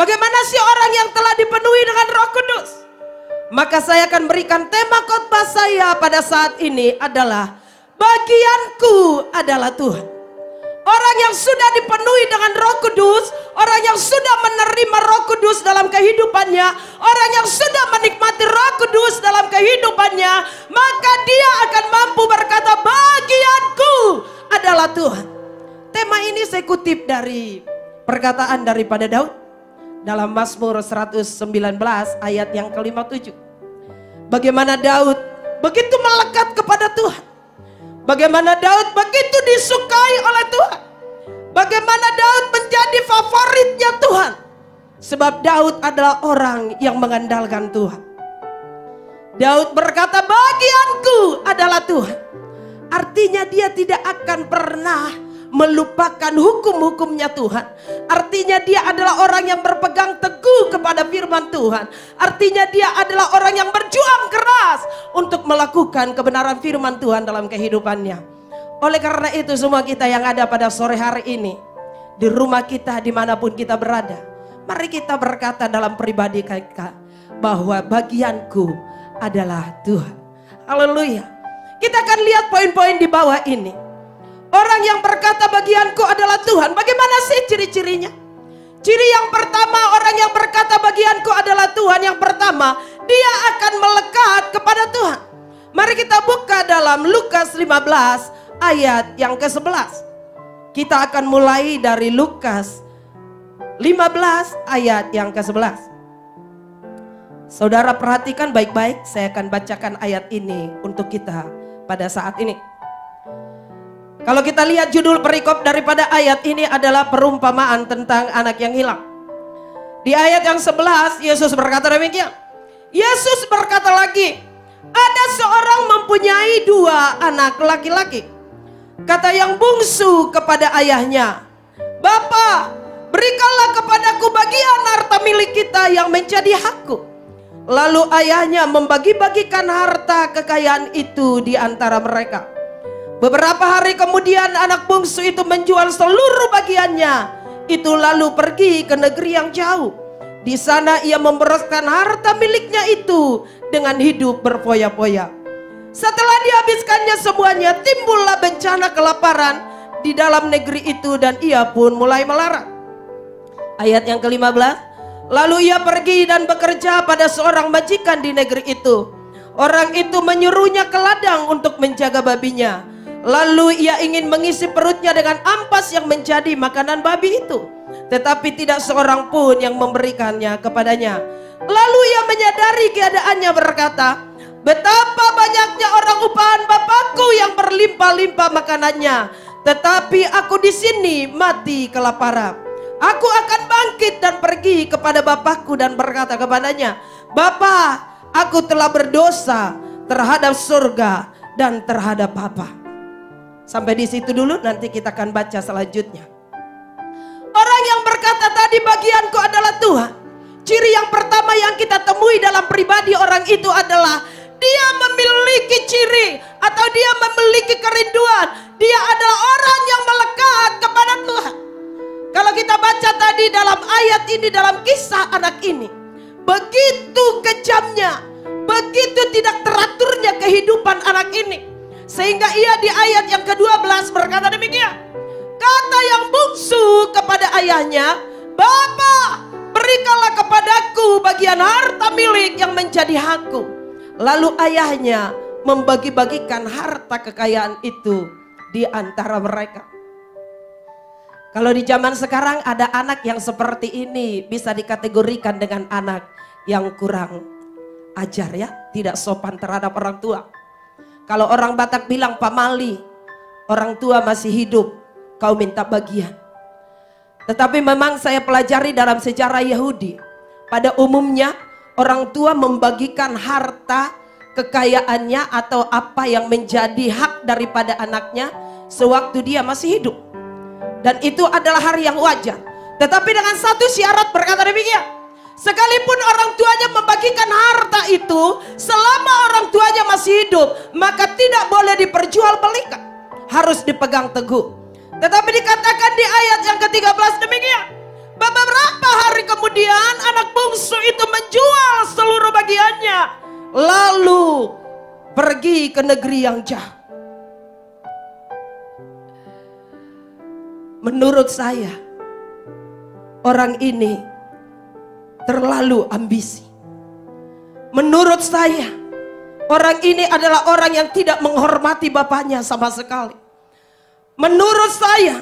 Bagaimana sih orang yang telah dipenuhi dengan Roh Kudus? Maka saya akan berikan tema khotbah saya pada saat ini adalah bagianku adalah Tuhan. Orang yang sudah dipenuhi dengan Roh Kudus, orang yang sudah menerima Roh Kudus dalam kehidupannya, orang yang sudah menikmati Roh Kudus dalam kehidupannya, maka dia akan mampu berkata, bagianku adalah Tuhan. Tema ini saya kutip dari perkataan daripada Daud dalam Mazmur 119 ayat yang ke-57. Bagaimana Daud begitu melekat kepada Tuhan. Bagaimana Daud begitu disukai oleh Tuhan. Bagaimana Daud menjadi favoritnya Tuhan. Sebab Daud adalah orang yang mengandalkan Tuhan. Daud berkata, bagianku adalah Tuhan. Artinya dia tidak akan pernah melupakan hukum-hukumnya Tuhan. Artinya dia adalah orang yang berpegang teguh kepada firman Tuhan. Artinya dia adalah orang yang berjuang keras untuk melakukan kebenaran firman Tuhan dalam kehidupannya. Oleh karena itu semua kita yang ada pada sore hari ini, di rumah kita dimanapun kita berada, mari kita berkata dalam pribadi kita bahwa bagianku adalah Tuhan. Haleluya. Kita akan lihat poin-poin di bawah ini. Orang yang berkata bagianku adalah Tuhan, bagaimana sih ciri-cirinya? Ciri yang pertama, orang yang berkata bagianku adalah Tuhan, yang pertama, dia akan melekat kepada Tuhan. Mari kita buka dalam Lukas 15 ayat yang ke-11. Kita akan mulai dari Lukas 15 ayat yang ke-11. Saudara perhatikan baik-baik, saya akan bacakan ayat ini untuk kita pada saat ini. Kalau kita lihat judul perikop daripada ayat ini adalah perumpamaan tentang anak yang hilang. Di ayat yang 11 Yesus berkata demikian. Yesus berkata lagi, ada seorang mempunyai 2 anak laki-laki. Kata yang bungsu kepada ayahnya, Bapa, berikanlah kepadaku bagian harta milik kita yang menjadi hakku. Lalu ayahnya membagi-bagikan harta kekayaan itu di antara mereka. Beberapa hari kemudian anak bungsu itu menjual seluruh bagiannya itu lalu pergi ke negeri yang jauh. Di sana ia memboroskan harta miliknya itu dengan hidup berfoya-foya. Setelah dihabiskannya semuanya, timbullah bencana kelaparan di dalam negeri itu dan ia pun mulai melarat. Ayat yang ke-15. Lalu ia pergi dan bekerja pada seorang majikan di negeri itu. Orang itu menyuruhnya ke ladang untuk menjaga babinya. Lalu ia ingin mengisi perutnya dengan ampas yang menjadi makanan babi itu. Tetapi tidak seorang pun yang memberikannya kepadanya. Lalu ia menyadari keadaannya berkata, betapa banyaknya orang upahan bapakku yang berlimpah-limpah makanannya. Tetapi aku di sini mati kelaparan. Aku akan bangkit dan pergi kepada bapakku dan berkata kepadanya, Bapa, aku telah berdosa terhadap surga dan terhadap Bapa. Sampai di situ dulu, nanti kita akan baca selanjutnya. Orang yang berkata tadi bagianku adalah Tuhan. Ciri yang pertama yang kita temui dalam pribadi orang itu adalah dia memiliki ciri atau dia memiliki kerinduan. Dia adalah orang yang melekat kepada Tuhan. Kalau kita baca tadi dalam ayat ini, dalam kisah anak ini, begitu kejamnya, begitu tidak teraturnya kehidupan anak ini. Sehingga ia di ayat yang ke-12 berkata demikian. Kata yang bungsu kepada ayahnya, Bapa, berikanlah kepadaku bagian harta milik yang menjadi hakku. Lalu ayahnya membagi-bagikan harta kekayaan itu di antara mereka. Kalau di zaman sekarang ada anak yang seperti ini, bisa dikategorikan dengan anak yang kurang ajar ya, tidak sopan terhadap orang tua. Kalau orang Batak bilang pamali, orang tua masih hidup, kau minta bagian. Tetapi memang saya pelajari dalam sejarah Yahudi, pada umumnya orang tua membagikan harta kekayaannya atau apa yang menjadi hak daripada anaknya sewaktu dia masih hidup. Dan itu adalah hari yang wajar. Tetapi dengan satu syarat berkata demikian. Sekalipun orang tuanya membagikan harta itu, selama orang tuanya masih hidup, maka tidak boleh diperjualbelikan, harus dipegang teguh. Tetapi dikatakan di ayat yang ke-13 demikian, beberapa hari kemudian anak bungsu itu menjual seluruh bagiannya, lalu pergi ke negeri yang jauh. Menurut saya, orang ini terlalu ambisi. Menurut saya, orang ini adalah orang yang tidak menghormati bapaknya sama sekali. Menurut saya,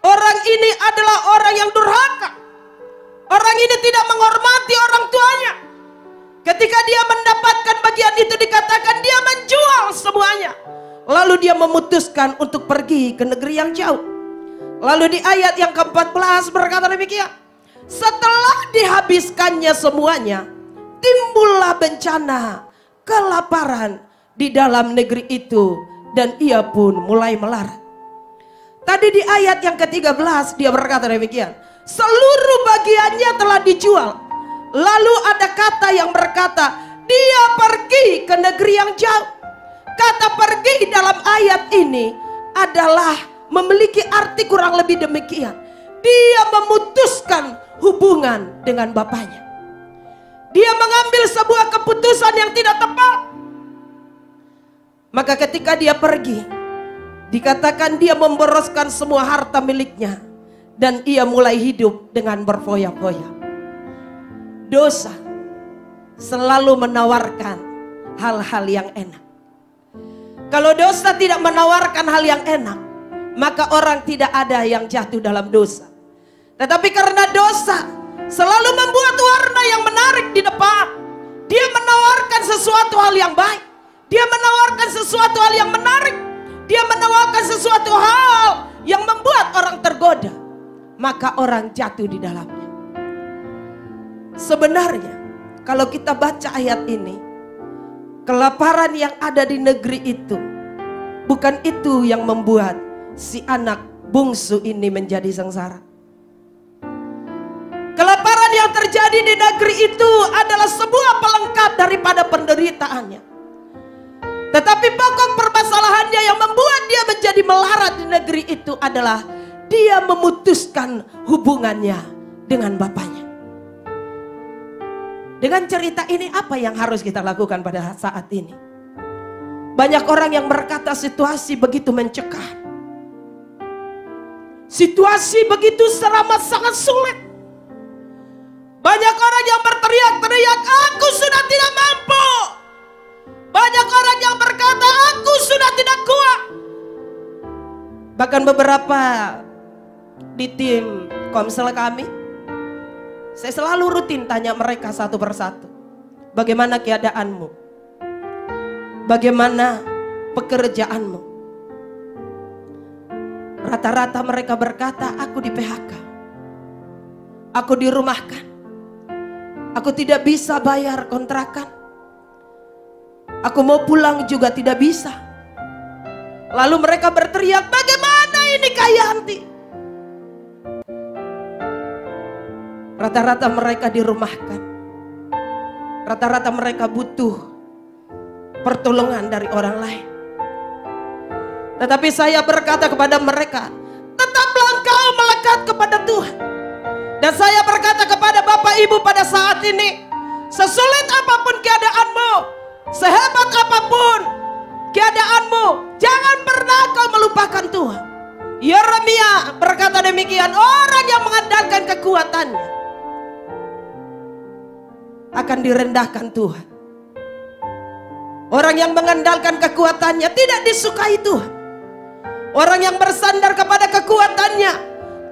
orang ini adalah orang yang durhaka. Orang ini tidak menghormati orang tuanya. Ketika dia mendapatkan bagian itu, dikatakan dia menjual semuanya. Lalu dia memutuskan untuk pergi ke negeri yang jauh. Lalu di ayat yang ke-14 berkata demikian, setelah dihabiskannya semuanya, timbullah bencana kelaparan di dalam negeri itu, dan ia pun mulai melarat. Tadi di ayat yang ke-13 dia berkata demikian, seluruh bagiannya telah dijual. Lalu ada kata yang berkata, dia pergi ke negeri yang jauh. Kata pergi dalam ayat ini adalah memiliki arti kurang lebih demikian. Dia memutuskan hubungan dengan bapaknya. Dia mengambil sebuah keputusan yang tidak tepat. Maka ketika dia pergi, dikatakan dia memboroskan semua harta miliknya, dan ia mulai hidup dengan berfoya-foya. Dosa selalu menawarkan hal-hal yang enak. Kalau dosa tidak menawarkan hal yang enak, maka orang tidak ada yang jatuh dalam dosa. Tetapi karena dosa selalu membuat warna yang menarik di depan, dia menawarkan sesuatu hal yang baik, dia menawarkan sesuatu hal yang menarik, dia menawarkan sesuatu hal yang membuat orang tergoda, maka orang jatuh di dalamnya. Sebenarnya kalau kita baca ayat ini, kelaparan yang ada di negeri itu bukan itu yang membuat si anak bungsu ini menjadi sengsara. Kelaparan yang terjadi di negeri itu adalah sebuah pelengkap daripada penderitaannya. Tetapi pokok permasalahannya yang membuat dia menjadi melarat di negeri itu adalah dia memutuskan hubungannya dengan bapaknya. Dengan cerita ini apa yang harus kita lakukan pada saat ini? Banyak orang yang berkata situasi begitu mencekam. Situasi begitu teramat sangat sulit. Banyak orang yang berteriak-teriak, aku sudah tidak mampu. Banyak orang yang berkata, aku sudah tidak kuat. Bahkan beberapa di tim komsel kami, saya selalu rutin tanya mereka satu persatu, bagaimana keadaanmu? Bagaimana pekerjaanmu? Rata-rata mereka berkata, aku di PHK, aku dirumahkan, aku tidak bisa bayar kontrakan, aku mau pulang juga tidak bisa. Lalu mereka berteriak, bagaimana ini Kak Yanti? Rata-rata mereka dirumahkan, rata-rata mereka butuh pertolongan dari orang lain. Tetapi saya berkata kepada mereka, tetaplah engkau melekat kepada Tuhan. Dan saya berkata kepada Bapak Ibu pada saat ini, sesulit apapun keadaanmu, sehebat apapun keadaanmu, jangan pernah kau melupakan Tuhan. Yeremia berkata demikian, orang yang mengandalkan kekuatannya akan direndahkan Tuhan. Orang yang mengandalkan kekuatannya tidak disukai Tuhan. Orang yang bersandar kepada kekuatannya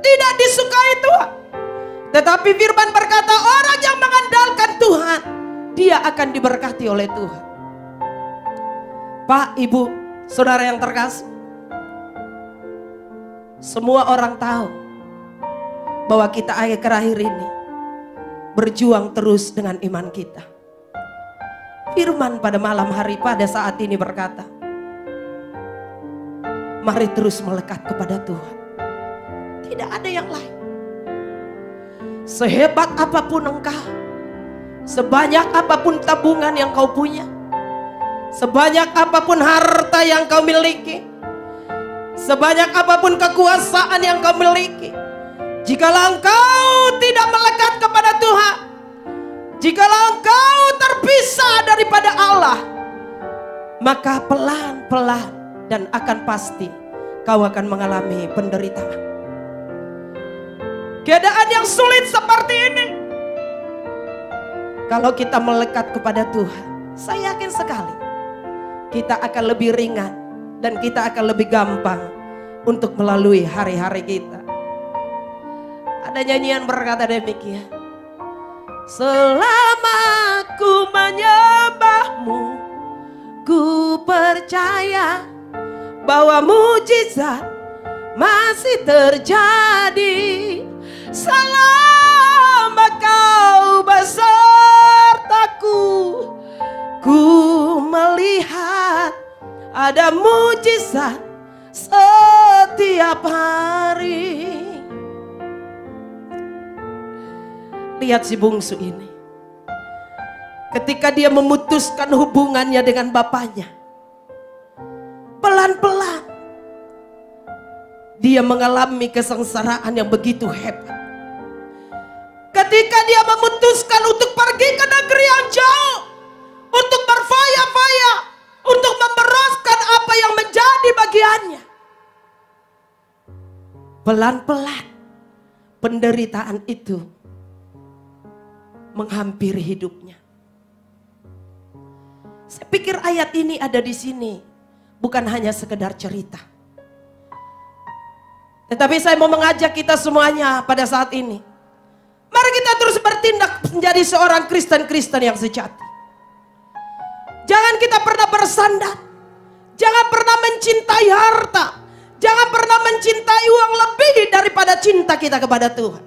tidak disukai Tuhan. Tetapi firman berkata, orang yang mengandalkan Tuhan, dia akan diberkati oleh Tuhan. Pak, Ibu, saudara yang terkasih, semua orang tahu bahwa kita akhir-akhir ini berjuang terus dengan iman kita. Firman pada malam hari pada saat ini berkata, mari terus melekat kepada Tuhan. Tidak ada yang lain. Sehebat apapun engkau, sebanyak apapun tabungan yang kau punya, sebanyak apapun harta yang kau miliki, sebanyak apapun kekuasaan yang kau miliki, jikalau engkau tidak melekat kepada maka pelan-pelan dan akan pasti kau akan mengalami penderitaan. Keadaan yang sulit seperti ini, kalau kita melekat kepada Tuhan, saya yakin sekali kita akan lebih ringan dan kita akan lebih gampang untuk melalui hari-hari kita. Ada nyanyian berkata demikian. Selama ku menyembahmu, ku percaya bahwa mujizat masih terjadi. Selama kau besertaku, ku melihat ada mujizat setiap hari. Lihat si bungsu ini, ketika dia memutuskan hubungannya dengan bapaknya, pelan-pelan dia mengalami kesengsaraan yang begitu hebat. Ketika dia memutuskan untuk pergi ke negeri yang jauh, untuk berfoya-foya, untuk memberoskan apa yang menjadi bagiannya, pelan-pelan penderitaan itu menghampiri hidupnya. Saya pikir ayat ini ada di sini bukan hanya sekedar cerita, tetapi saya mau mengajak kita semuanya pada saat ini. Mari kita terus bertindak menjadi seorang Kristen-Kristen yang sejati. Jangan kita pernah bersandar, jangan pernah mencintai harta, jangan pernah mencintai uang lebih daripada cinta kita kepada Tuhan.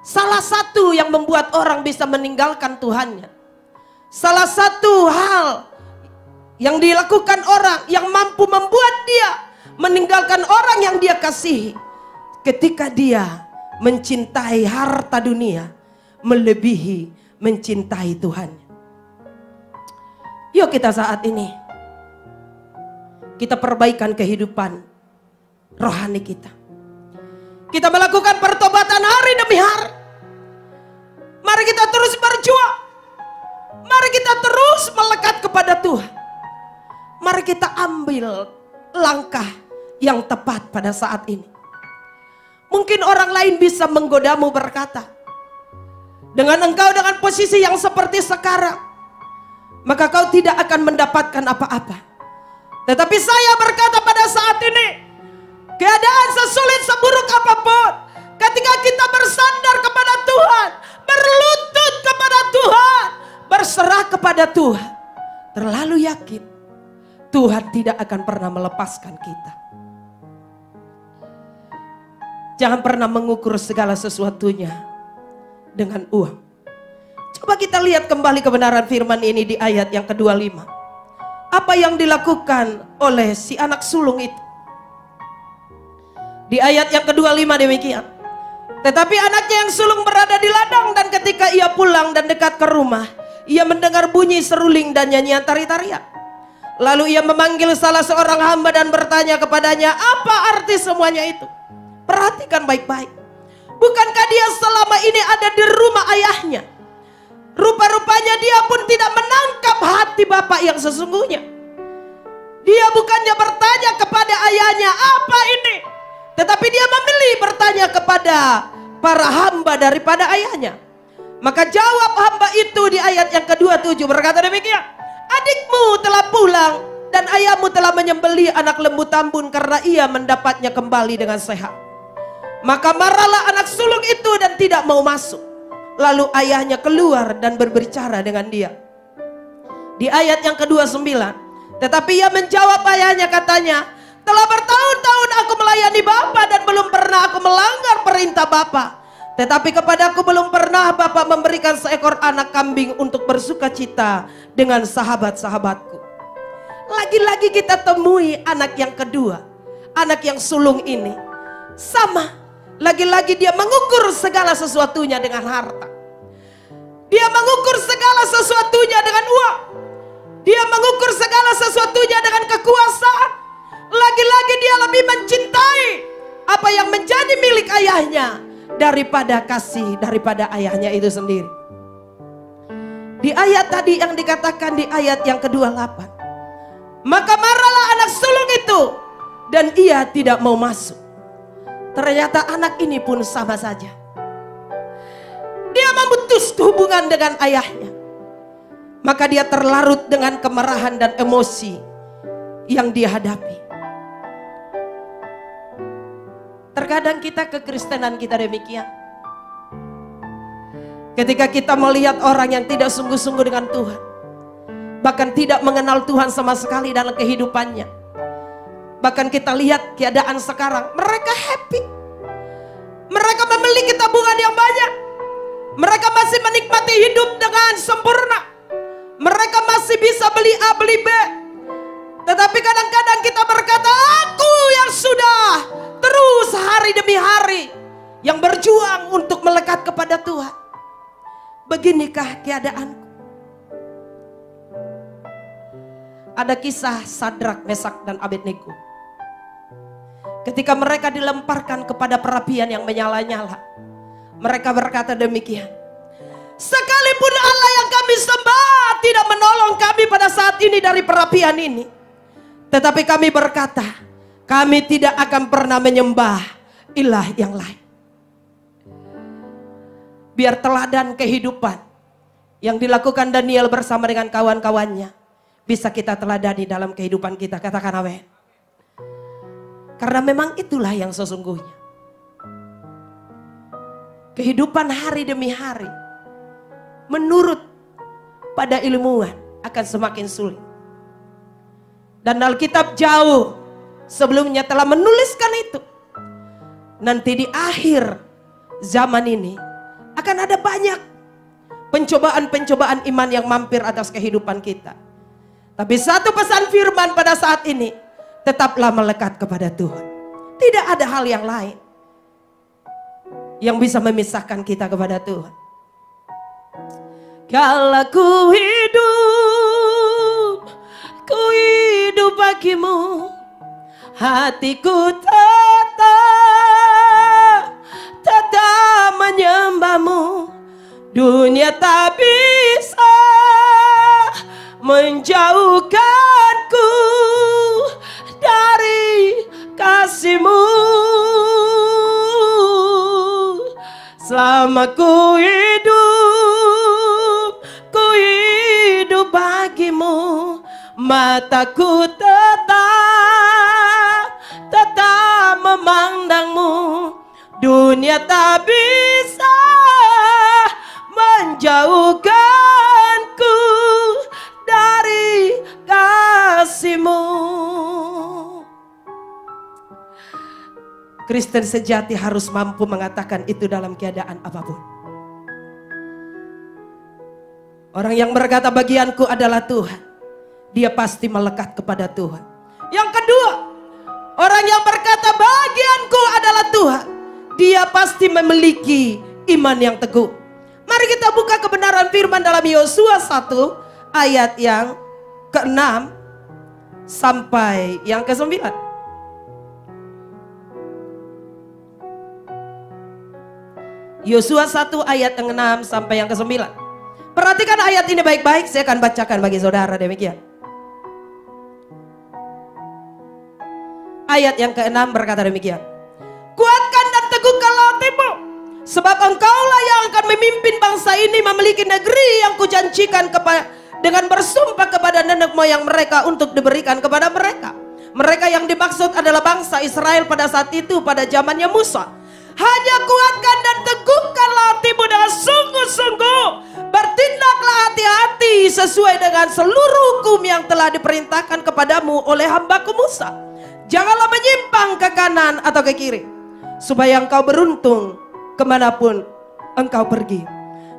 Salah satu yang membuat orang bisa meninggalkan Tuhannya, salah satu hal yang dilakukan orang yang mampu membuat dia meninggalkan orang yang dia kasihi, ketika dia mencintai harta dunia melebihi mencintai Tuhan. Yuk kita saat ini kita perbaikan kehidupan rohani kita. Kita melakukan pertobatan hari demi hari. Mari kita terus berjuang. Mari kita terus melekat kepada Tuhan. Mari kita ambil langkah yang tepat pada saat ini. Mungkin orang lain bisa menggodamu berkata, dengan engkau dengan posisi yang seperti sekarang, maka kau tidak akan mendapatkan apa-apa. Tetapi saya berkata pada saat ini, keadaan sesulit seburuk apapun, ketika kita bersandar kepada Tuhan, berlutut kepada Tuhan, berserah kepada Tuhan, terlalu yakin Tuhan tidak akan pernah melepaskan kita. Jangan pernah mengukur segala sesuatunya dengan uang. Coba kita lihat kembali kebenaran firman ini di ayat yang ke-25. Apa yang dilakukan oleh si anak sulung itu? Di ayat yang ke-25 demikian. Tetapi anaknya yang sulung berada di ladang, dan ketika ia pulang dan dekat ke rumah, ia mendengar bunyi seruling dan nyanyian tari-tarian. Lalu ia memanggil salah seorang hamba dan bertanya kepadanya, apa arti semuanya itu? Perhatikan baik-baik. Bukankah dia selama ini ada di rumah ayahnya? Rupa-rupanya dia pun tidak menangkap hati bapak yang sesungguhnya. Dia bukannya bertanya kepada ayahnya, apa ini? Tetapi dia memilih bertanya kepada para hamba daripada ayahnya. Maka jawab hamba itu di ayat yang ke-27 berkata demikian, adikmu telah pulang dan ayahmu telah menyembelih anak lembu tambun karena ia mendapatnya kembali dengan sehat. Maka marahlah anak sulung itu dan tidak mau masuk. Lalu ayahnya keluar dan berbicara dengan dia. Di ayat yang ke-29, tetapi ia menjawab ayahnya katanya, telah bertahun-tahun aku melayani Bapa dan belum pernah aku melanggar perintah Bapa. Tetapi kepadaku belum pernah Bapa memberikan seekor anak kambing untuk bersuka cita dengan sahabat-sahabatku. Lagi-lagi kita temui anak yang kedua, anak yang sulung ini. Sama. Lagi-lagi dia mengukur segala sesuatunya dengan harta. Dia mengukur segala sesuatunya dengan uang. Dia mengukur segala sesuatunya dengan kekuasaan. Lagi-lagi dia lebih mencintai apa yang menjadi milik ayahnya daripada kasih daripada ayahnya itu sendiri. Di ayat tadi yang dikatakan di ayat yang ke-28, Maka marahlah anak sulung itu dan ia tidak mau masuk. Ternyata anak ini pun sama saja. Dia memutus hubungan dengan ayahnya. Maka dia terlarut dengan kemarahan dan emosi yang dia hadapi. Terkadang kita kekristenan kita demikian. Ketika kita melihat orang yang tidak sungguh-sungguh dengan Tuhan, bahkan tidak mengenal Tuhan sama sekali dalam kehidupannya, bahkan kita lihat keadaan sekarang, mereka happy, mereka memiliki tabungan yang banyak, mereka masih menikmati hidup dengan sempurna, mereka masih bisa beli A beli B. Tetapi kadang-kadang kita berkata, aku yang sudah terus hari demi hari yang berjuang untuk melekat kepada Tuhan. Beginikah keadaanku? Ada kisah Sadrak, Mesak dan Abednego. Ketika mereka dilemparkan kepada perapian yang menyala-nyala, mereka berkata demikian, sekalipun Allah yang kami sembah tidak menolong kami pada saat ini dari perapian ini, tetapi kami berkata, kami tidak akan pernah menyembah ilah yang lain. Biar teladan kehidupan yang dilakukan Daniel bersama dengan kawan-kawannya bisa kita teladani dalam kehidupan kita. Katakan amin. Karena memang itulah yang sesungguhnya. Kehidupan hari demi hari menurut pada ilmuwan akan semakin sulit. Dan Alkitab jauh sebelumnya telah menuliskan itu. Nanti di akhir zaman ini akan ada banyak pencobaan-pencobaan iman yang mampir atas kehidupan kita. Tapi satu pesan firman pada saat ini, tetaplah melekat kepada Tuhan. Tidak ada hal yang lain yang bisa memisahkan kita kepada Tuhan. Kalau ku hidup bagimu, hatiku tetap menyembahmu. Dunia tak bisa menjauhkanku dari kasih-Mu. Selama ku hidup bagimu, mataku tetap memandangmu. Dunia tak bisa menjauhkanku dari kasih-Mu. Kristen sejati harus mampu mengatakan itu dalam keadaan apapun. Orang yang berkata bagianku adalah Tuhan, dia pasti melekat kepada Tuhan. Yang kedua, orang yang berkata bagianku adalah Tuhan, dia pasti memiliki iman yang teguh. Mari kita buka kebenaran firman dalam Yosua 1 ayat yang ke-6 sampai yang ke-9. Yosua 1 ayat yang 6 sampai yang ke-9. Perhatikan ayat ini baik-baik, saya akan bacakan bagi saudara demikian. Ayat yang ke-6 berkata demikian. Kuatkan dan teguhkanlah hatimu, sebab engkaulah yang akan memimpin bangsa ini memiliki negeri yang kujanjikan dengan bersumpah kepada nenek moyang mereka untuk diberikan kepada mereka. Mereka yang dimaksud adalah bangsa Israel pada saat itu, pada zamannya Musa. Hanya kuatkan dan teguhkanlah hatimu dengan sungguh-sungguh. Bertindaklah hati-hati sesuai dengan seluruh hukum yang telah diperintahkan kepadamu oleh hambaku Musa. Janganlah menyimpang ke kanan atau ke kiri, supaya engkau beruntung kemanapun engkau pergi.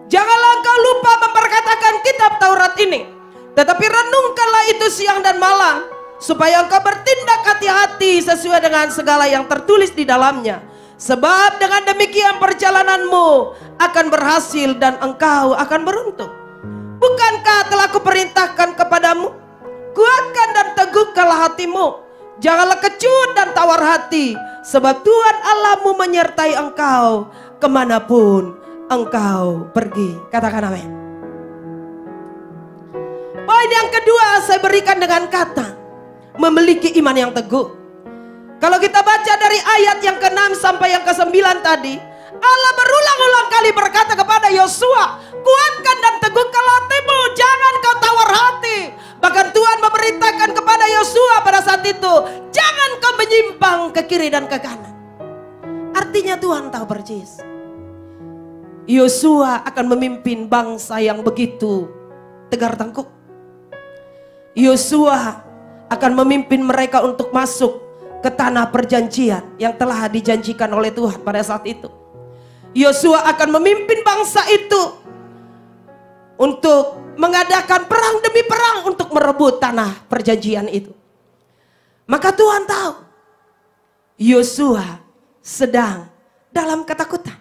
Janganlah engkau lupa memperkatakan kitab Taurat ini, tetapi renungkanlah itu siang dan malam, supaya engkau bertindak hati-hati sesuai dengan segala yang tertulis di dalamnya. Sebab dengan demikian perjalananmu akan berhasil dan engkau akan beruntung. Bukankah telah kuperintahkan kepadamu? Kuatkan dan teguhkanlah hatimu. Janganlah kecut dan tawar hati, sebab Tuhan Allahmu menyertai engkau kemanapun engkau pergi. Katakan amin. Poin yang kedua saya berikan dengan kata memiliki iman yang teguh. Kalau kita baca dari ayat yang ke-6 sampai yang ke-9 tadi, Allah berulang-ulang kali berkata kepada Yosua, kuatkan dan teguhkan hatimu, jangan kau tawar hati. Bahkan Tuhan memberitakan kepada Yosua pada saat itu, jangan kau menyimpang ke kiri dan ke kanan. Artinya Tuhan tahu persis, Yosua akan memimpin bangsa yang begitu tegar tengkuk. Yosua akan memimpin mereka untuk masuk ke tanah perjanjian yang telah dijanjikan oleh Tuhan pada saat itu. Yosua akan memimpin bangsa itu untuk mengadakan perang demi perang untuk merebut tanah perjanjian itu. Maka Tuhan tahu Yosua sedang dalam ketakutan.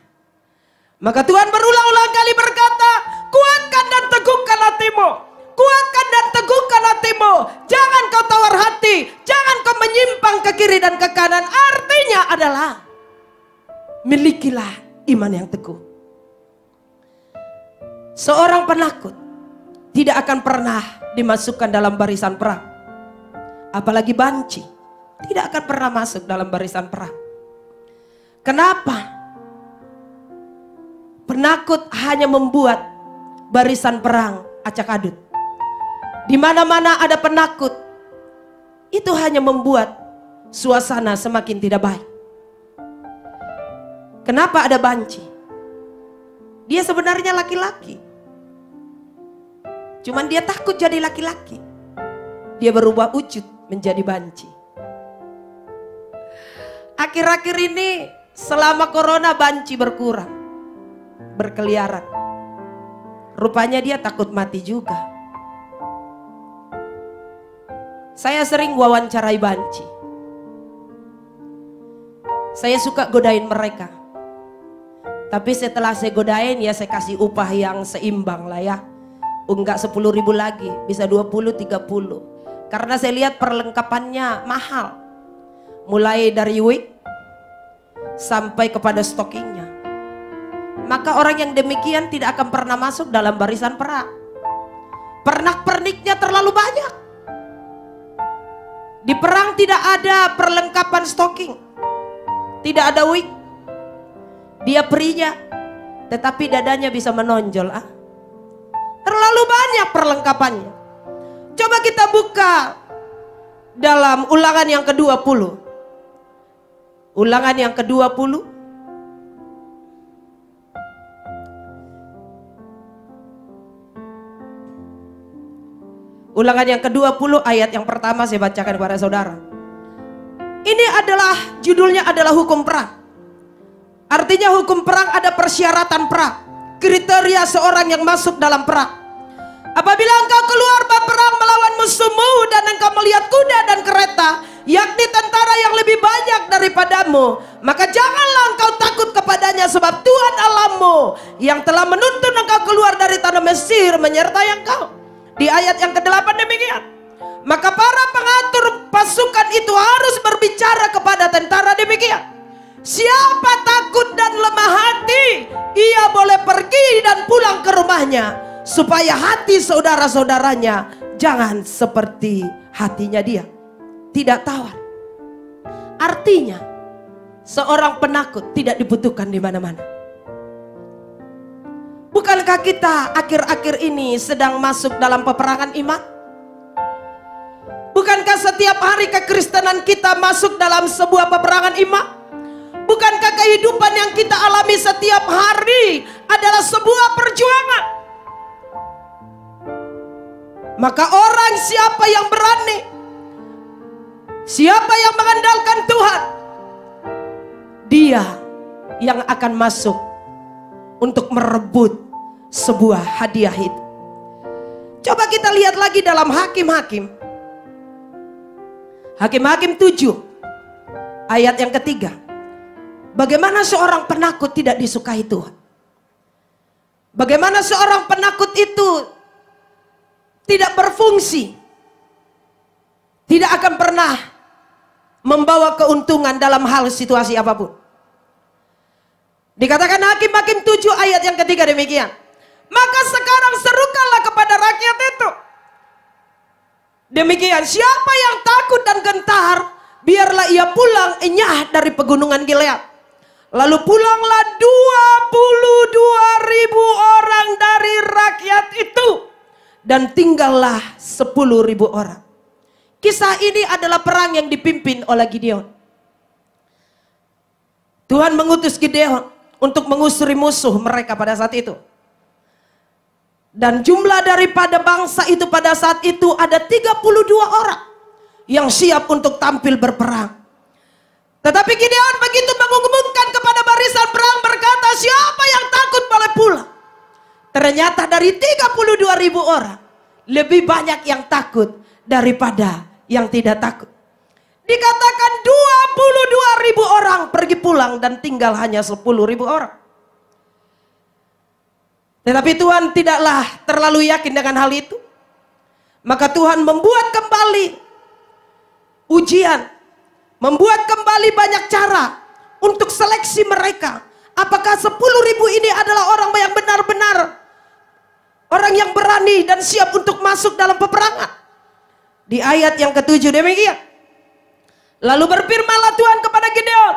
Maka Tuhan berulang-ulang kali berkata, kuatkan dan teguhkan hatimu. Kuatkan dan teguhkan hatimu. Jangan kau tawar hati. Jangan kau menyimpang ke kiri dan ke kanan. Artinya adalah, milikilah iman yang teguh. Seorang penakut tidak akan pernah dimasukkan dalam barisan perang. Apalagi banci tidak akan pernah masuk dalam barisan perang. Kenapa? Penakut hanya membuat barisan perang acak adut. Di mana-mana ada penakut, itu hanya membuat suasana semakin tidak baik. Kenapa ada banci? Dia sebenarnya laki-laki, cuman dia takut jadi laki-laki. Dia berubah wujud menjadi banci. Akhir-akhir ini selama corona banci berkurang, berkeliaran. Rupanya dia takut mati juga. Saya sering wawancarai banci. Saya suka godain mereka. Tapi setelah saya godain, ya saya kasih upah yang seimbang lah ya. Enggak 10.000 lagi, bisa 20-30. Karena saya lihat perlengkapannya mahal. Mulai dari wig sampai kepada stockingnya. Maka orang yang demikian tidak akan pernah masuk dalam barisan perang. Pernak-perniknya terlalu banyak. Di perang tidak ada perlengkapan stocking, tidak ada wig. Dia pria, tetapi dadanya bisa menonjol. Terlalu banyak perlengkapannya. Coba kita buka dalam Ulangan yang ke-20. Ulangan yang ke-20. Ulangan yang ke-20 ayat yang pertama saya bacakan kepada saudara. Ini adalah, judulnya adalah hukum perang. Artinya hukum perang ada persyaratan perang. Kriteria seorang yang masuk dalam perang. Apabila engkau keluar berperang melawan musuhmu dan engkau melihat kuda dan kereta, yakni tentara yang lebih banyak daripadamu, maka janganlah engkau takut kepadanya, sebab Tuhan Allahmu yang telah menuntun engkau keluar dari tanah Mesir menyertai engkau. Di ayat yang ke-8 demikian. Maka para pengatur pasukan itu harus berbicara kepada tentara demikian. Siapa takut dan lemah hati, ia boleh pergi dan pulang ke rumahnya, supaya hati saudara-saudaranya jangan seperti hatinya dia, tidak tawar. Artinya seorang penakut tidak dibutuhkan di mana-mana. Bukankah kita akhir-akhir ini sedang masuk dalam peperangan iman? Bukankah setiap hari kekristenan kita masuk dalam sebuah peperangan iman? Bukankah kehidupan yang kita alami setiap hari adalah sebuah perjuangan? Maka orang siapa yang berani, siapa yang mengandalkan Tuhan, dia yang akan masuk untuk merebut sebuah hadiah itu. Coba kita lihat lagi dalam Hakim-Hakim. Hakim-Hakim 7 ayat yang ketiga. Bagaimana seorang penakut tidak disukai Tuhan? Bagaimana seorang penakut itu tidak berfungsi, tidak akan pernah membawa keuntungan dalam hal situasi apapun. Dikatakan Hakim-Hakim 7 ayat yang ketiga demikian. Maka sekarang serukanlah kepada rakyat itu Demikian, siapa yang takut dan gentar, biarlah ia pulang enyah dari pegunungan Gilead. Lalu pulanglah 22.000 orang dari rakyat itu, dan tinggallah 10.000 orang. Kisah ini adalah perang yang dipimpin oleh Gideon. Tuhan mengutus Gideon untuk mengusiri musuh mereka pada saat itu. Dan jumlah daripada bangsa itu pada saat itu ada 32 orang yang siap untuk tampil berperang. Tetapi Gideon begitu mengumumkan kepada barisan perang, berkata, siapa yang takut boleh pulang. Ternyata dari 32.000 orang, lebih banyak yang takut daripada yang tidak takut. Dikatakan 22.000 orang pergi pulang dan tinggal hanya 10.000 orang. Tetapi Tuhan tidaklah terlalu yakin dengan hal itu. Maka Tuhan membuat kembali ujian, membuat kembali banyak cara untuk seleksi mereka. Apakah 10.000 ini adalah orang yang benar-benar orang yang berani dan siap untuk masuk dalam peperangan. Di ayat yang ke-7 demikian. Lalu berfirmanlah Tuhan kepada Gideon,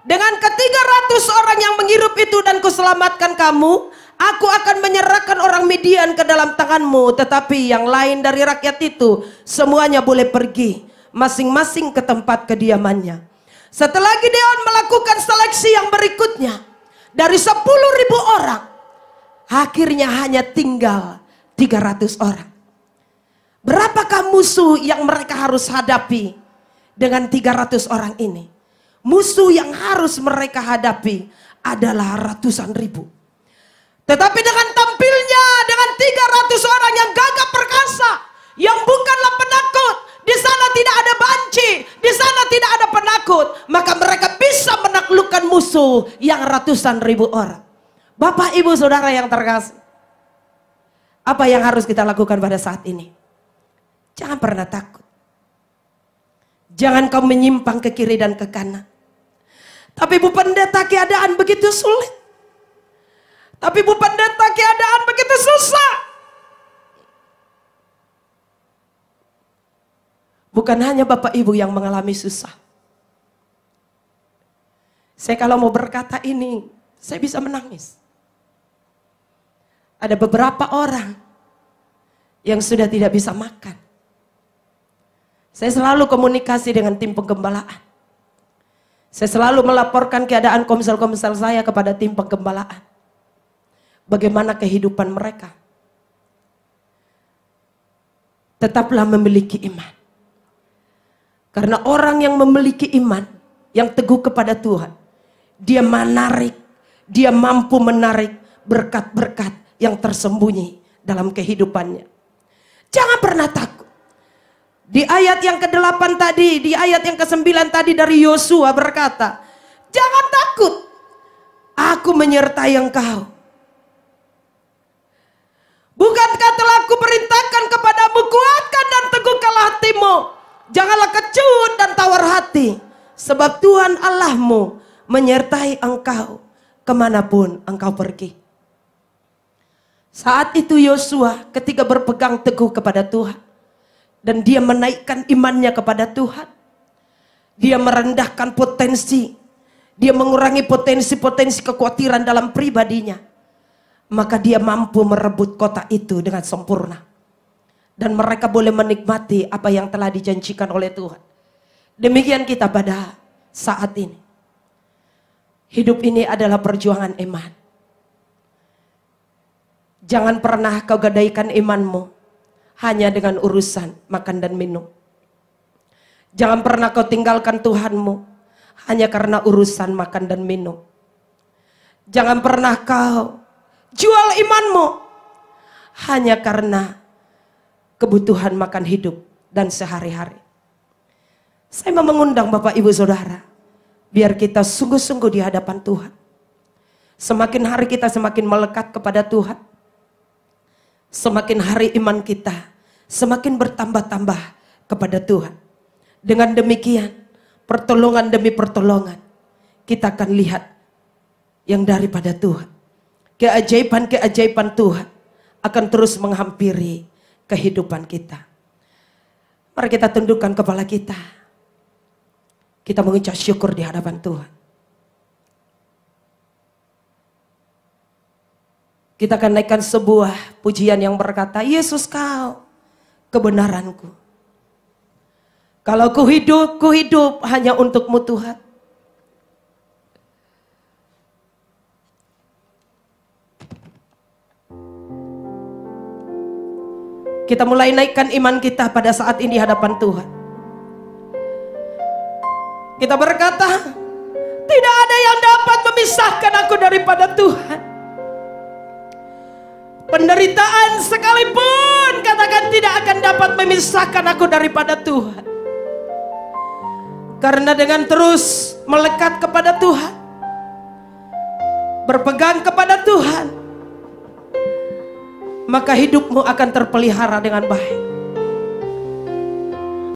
dengan ke-300 orang yang menghirup itu dan kuselamatkan kamu, aku akan menyerahkan orang Midian ke dalam tanganmu. Tetapi yang lain dari rakyat itu semuanya boleh pergi masing-masing ke tempat kediamannya. Setelah Gideon melakukan seleksi yang berikutnya, dari 10.000 orang, akhirnya hanya tinggal 300 orang. Berapakah musuh yang mereka harus hadapi dengan 300 orang ini? Musuh yang harus mereka hadapi adalah ratusan ribu. Tetapi dengan tampilnya dengan 300 orang yang gagah perkasa, yang bukanlah penakut, di sana tidak ada banci, di sana tidak ada penakut, maka mereka bisa menaklukkan musuh yang ratusan ribu orang. Bapak, Ibu, Saudara yang terkasih, apa yang harus kita lakukan pada saat ini? Jangan pernah takut. Jangan kau menyimpang ke kiri dan ke kanan. Tapi Bu Pendeta, keadaan begitu sulit. Tapi Bu Pendeta, keadaan begitu susah. Bukan hanya Bapak Ibu yang mengalami susah. Saya kalau mau berkata ini, saya bisa menangis. Ada beberapa orang yang sudah tidak bisa makan. Saya selalu komunikasi dengan tim penggembalaan. Saya selalu melaporkan keadaan komsel-komsel saya kepada tim penggembalaan. Bagaimana kehidupan mereka. Tetaplah memiliki iman. Karena orang yang memiliki iman, yang teguh kepada Tuhan, dia mampu menarik berkat-berkat yang tersembunyi dalam kehidupannya. Jangan pernah takut. Di ayat yang ke-8 tadi, di ayat yang ke-9 tadi dari Yosua berkata, jangan takut, aku menyertai engkau. Bukankah telah aku perintahkan kepadamu, kuatkan dan teguhkanlah hatimu. Janganlah kecut dan tawar hati, sebab Tuhan Allahmu menyertai engkau kemanapun engkau pergi. Saat itu Yosua ketika berpegang teguh kepada Tuhan, dan dia menaikkan imannya kepada Tuhan, dia merendahkan potensi, dia mengurangi potensi-potensi kekhawatiran dalam pribadinya, maka dia mampu merebut kota itu dengan sempurna. Dan mereka boleh menikmati apa yang telah dijanjikan oleh Tuhan. Demikian kita pada saat ini. Hidup ini adalah perjuangan iman. Jangan pernah kau gadaikan imanmu hanya dengan urusan makan dan minum. Jangan pernah kau tinggalkan Tuhanmu hanya karena urusan makan dan minum. Jangan pernah kau jual imanmu hanya karena kebutuhan makan hidup dan sehari-hari. Saya mau mengundang Bapak Ibu Saudara, biar kita sungguh-sungguh di hadapan Tuhan. Semakin hari kita semakin melekat kepada Tuhan, semakin hari iman kita semakin bertambah-tambah kepada Tuhan. Dengan demikian, pertolongan demi pertolongan, kita akan lihat yang daripada Tuhan. Keajaiban-keajaiban Tuhan akan terus menghampiri kehidupan kita. Mari kita tundukkan kepala kita. Kita mengucap syukur di hadapan Tuhan. Kita akan naikkan sebuah pujian yang berkata, Yesus kau kebenaranku. Kalau ku hidup hanya untukmu Tuhan. Kita mulai naikkan iman kita pada saat ini di hadapan Tuhan. Kita berkata, tidak ada yang dapat memisahkan aku daripada Tuhan. Penderitaan sekalipun katakan tidak akan dapat memisahkan aku daripada Tuhan. Karena dengan terus melekat kepada Tuhan, berpegang kepada Tuhan, maka hidupmu akan terpelihara dengan baik.